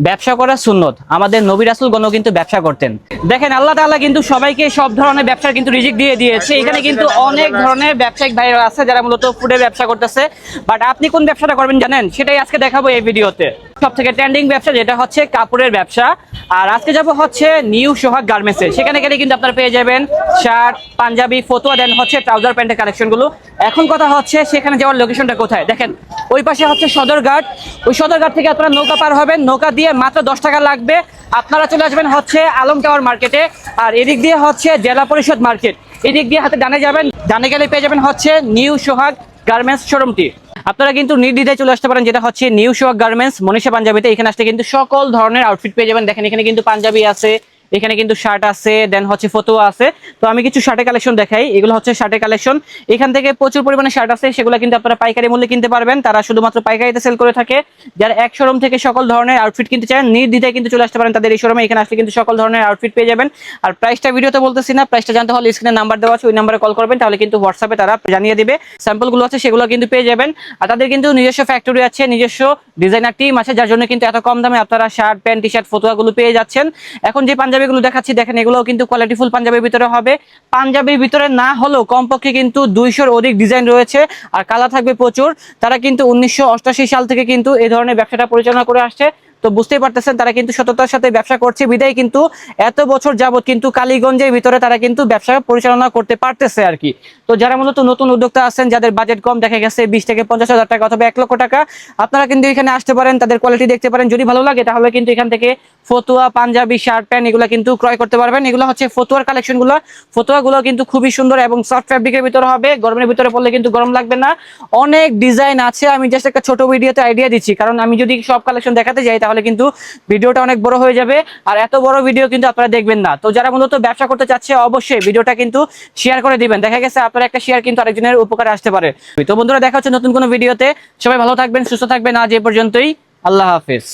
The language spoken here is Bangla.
ব্যবসা করা সুন্নত। আমাদের নবী রাসূলগণ কিন্তু ব্যবসা করতেন। দেখেন আল্লাহ তাআলা কিন্তু সবাইকে সব ধরনের ব্যবসার কিন্তু রিজিক দিয়ে দিয়েছে। এখানে কিন্তু অনেক ধরনের ব্যবসায়িক ভাইরা আছে যারা মূলত ফুডের ব্যবসা করতেছে। বাট আপনি কোন ব্যবসাটা করবেন জানেন? সেটাই আজকে দেখাবো এই ভিডিওতে। সবথেকে ট্রেন্ডিং ব্যবসা যেটা হচ্ছে কাপড়ের ব্যবসা। আর আজকে যাব হচ্ছে নিউ সোহাগ গার্মেন্টসে। সেখানে গেলে কিন্তু আপনারা পেয়ে যাবেন শার্ট, পাঞ্জাবি, ফতুয়া, দেন হচ্ছে ট্রাউজার প্যান্টের কালেকশনগুলো। এখন কথা হচ্ছে সেখানে যাওয়ার লোকেশনটা কোথায়। দেখেন ওই পাশে হচ্ছে সদরঘাট। ওই সদরঘাট থেকে আপনারা নৌকা পার হবেন, নৌকা দিয়ে মাত্র 10 টাকা লাগবে। আপনারা চলে আসবেন হচ্ছে আলম টাওয়ার মার্কেটে। আর এদিক দিয়ে হচ্ছে জেলা পরিষদ মার্কেট। এদিক দিয়ে হাতে ডানে যাবেন, ডানে গেলে পেয়ে যাবেন হচ্ছে নিউ সোহাগ গার্মেন্টস শোরুমটি। আপনারা কিন্তু নির্দ্বিধায় চলে আসতে পারেন, যেটা হচ্ছে নিউ সোহাগ গার্মেন্টস মনীষা পাঞ্জাবিতে। এখানে আসলে কিন্তু সকল ধরনের আউটফিট পেয়ে যাবেন। দেখেন এখানে কিন্তু পাঞ্জাবি আছে, এখানে কিন্তু শার্ট আছে, দেন হচ্ছে ফতুয়া আছে। তো আমি কিছু শার্টের কালেকশন দেখাই। এগুলো হচ্ছে শার্টের কালেকশন। এখান থেকে প্রচুর পরিমাণে শার্ট আছে, সেগুলো কিন্তু আপনারা পাইকারি মূল্যে কিনতে পারবেন। তারা শুধুমাত্র পাইকারিতে সেল করে থাকে। যারা এক শোরুম থেকে সকল ধরনের আউটফিট কিনতে চান নির্দ্বিধায় কিন্তু চলে আসতে পারেন তাদের এই শোরুমে। এখানে আসলে কিন্তু সকল ধরনের আউটফিট পেয়ে যাবেন। আর প্রাইসটা ভিডিওতে বলতেছি না, প্রাইসটা জানতে হলে স্ক্রিনে নাম্বার দেওয়া আছে, ওই নাম্বারে কল করবেন, তাহলে কিন্তু হোয়াটসঅ্যাপে তারা জানিয়ে দিবে। স্যাম্পলগুলো আছে সেগুলো কিন্তু পেয়ে যাবেন। আর তাদের কিন্তু নিজস্ব ফ্যাক্টরি আছে, নিজস্ব ডিজাইনার টিম আছে, যার জন্য কিন্তু এত কম দামে আপনারা শার্ট, প্যান্ট, টি শার্ট, ফতুয়াগুলো পেয়ে যাচ্ছেন। এখন যে পাঞ্জাবিগুলো দেখাচ্ছি দেখেন এগুলোও কিন্তু কোয়ালিটিফুল পাঞ্জাবির ভিতরে হবে। পাঞ্জাবির ভিতরে না হলেও কমপক্ষে কিন্তু 200-র অধিক ডিজাইন রয়েছে আর কালার থাকবে প্রচুর। তারা কিন্তু 1988 সাল থেকে কিন্তু এই ধরনের ব্যবসাটা পরিচালনা করে আসছে। তো বুঝতেই পারতেছেন তারা কিন্তু সততার সাথে ব্যবসা করছে বিদায় কিন্তু এত বছর যাবত কিন্তু কালীগঞ্জের ভিতরে তারা কিন্তু ব্যবসা পরিচালনা করতে পারতেছে আর কি। তো যারা মূলত নতুন উদ্যোক্তা আছেন, যাদের বাজেট কম, দেখা গেছে 20 থেকে 50,000 টাকা অথবা 1 লক্ষ টাকা, আপনারা কিন্তু এখানে আসতে পারেন, তাদের কোয়ালিটি দেখতে পারেন। যদি ভালো লাগে তাহলে কিন্তু এখান থেকে ফতুয়া, পাঞ্জাবি, শার্ট, প্যান্ট এগুলো কিন্তু ক্রয় করতে পারবেন। এগুলো হচ্ছে ফতুয়ার কালেকশনগুলো। ফতুয়াগুলো কিন্তু খুবই সুন্দর এবং সফট ফ্যাব্রিকের ভিতরে হবে। গরমের ভিতরে পড়লে কিন্তু গরম লাগবে না। অনেক ডিজাইন আছে, আমি জাস্ট একটা ছোট ভিডিওতে আইডিয়া দিচ্ছি, কারণ আমি যদি সব কালেকশন দেখাতে যাই তাহলে কিন্তু ভিডিওটা অনেক বড় হয়ে যাবে। আর এত বড় ভিডিও কিন্তু আপনারা দেখবেন না। তো যারা মূলত ব্যবসা করতে চাচ্ছে অবশ্যই ভিডিওটা কিন্তু শেয়ার করে দিবেন। দেখা গেছে আপনার একটা শেয়ার কিন্তু আরেকজনের উপকারে আসতে পারে। তো বন্ধুরা দেখা হচ্ছে নতুন কোনো ভিডিওতে। সবাই ভালো থাকবেন, সুস্থ থাকবেন। আজ এই পর্যন্তই। আল্লাহ হাফেজ।